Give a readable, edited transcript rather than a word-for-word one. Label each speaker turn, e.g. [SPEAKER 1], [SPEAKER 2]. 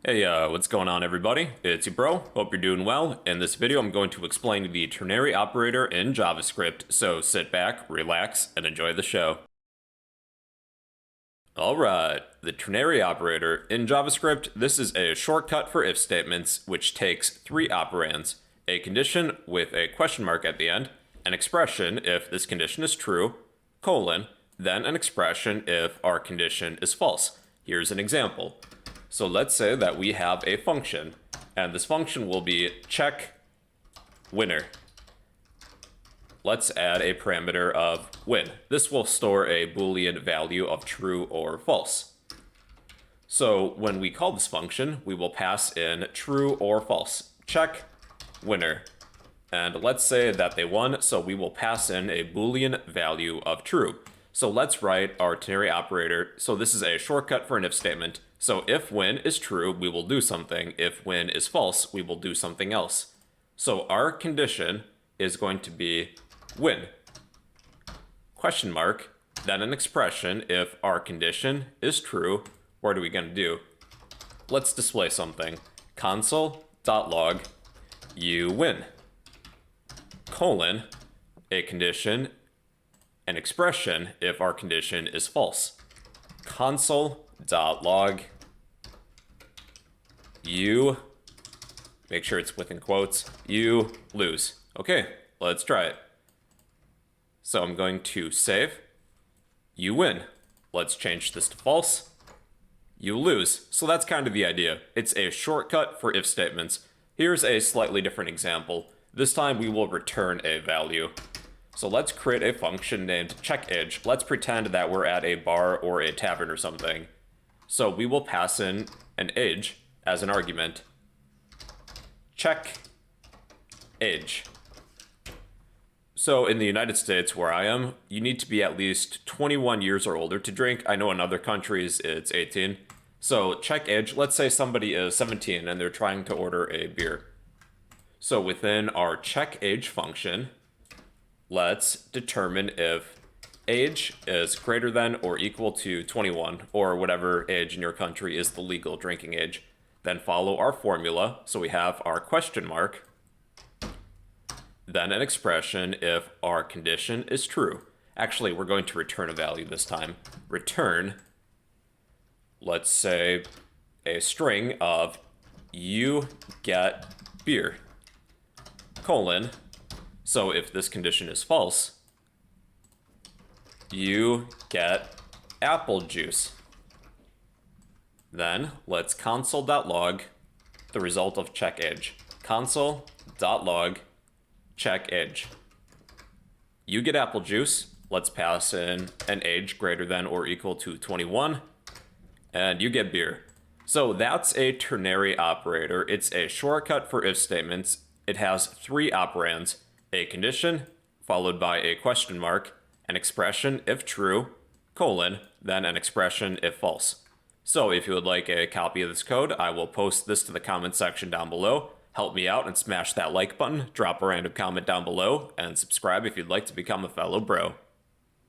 [SPEAKER 1] Hey, what's going on, everybody? It's your bro. Hope you're doing well. In this video, I'm going to explain the ternary operator in JavaScript, so sit back, relax, and enjoy the show. Alright, the ternary operator in JavaScript, this is a shortcut for if statements, which takes three operands: a condition with a question mark at the end, an expression if this condition is true, colon, then an expression if our condition is false. Here's an example. So let's say that we have a function, and this function will be checkWinner. Let's add a parameter of win. This will store a Boolean value of true or false. So when we call this function, we will pass in true or false. checkWinner. And let's say that they won, so we will pass in a Boolean value of true. So let's write our ternary operator. So this is a shortcut for an if statement. So if win is true, we will do something. If win is false, we will do something else. So our condition is going to be win, question mark, then an expression if our condition is true. What are we going to do? Let's display something. console.log you win, colon, a condition, an expression if our condition is false. console.log you, make sure it's within quotes, you lose. Okay, let's try it. So I'm going to save, you win. Let's change this to false, you lose. So that's kind of the idea. It's a shortcut for if statements. Here's a slightly different example. This time we will return a value. So let's create a function named checkEdge. Let's pretend that we're at a bar or a tavern or something. So we will pass in an edge as an argument. checkEdge. So in the United States, where I am, you need to be at least 21 years or older to drink. I know in other countries it's 18. So checkEdge, let's say somebody is 17 and they're trying to order a beer. So within our checkEdge function, let's determine if age is greater than or equal to 21, or whatever age in your country is the legal drinking age. Then follow our formula. So we have our question mark, then an expression if our condition is true. Actually, we're going to return a value this time. Return, let's say, a string of you get beer, colon. So if this condition is false, you get apple juice. Then let's console.log the result of checkEdge. console.log checkEdge. You get apple juice. Let's pass in an age greater than or equal to 21. And you get beer. So that's a ternary operator. It's a shortcut for if statements. It has three operands: a condition, followed by a question mark, an expression if true, colon, then an expression if false. So if you would like a copy of this code, I will post this to the comment section down below. Help me out and smash that like button, drop a random comment down below, and subscribe if you'd like to become a fellow bro.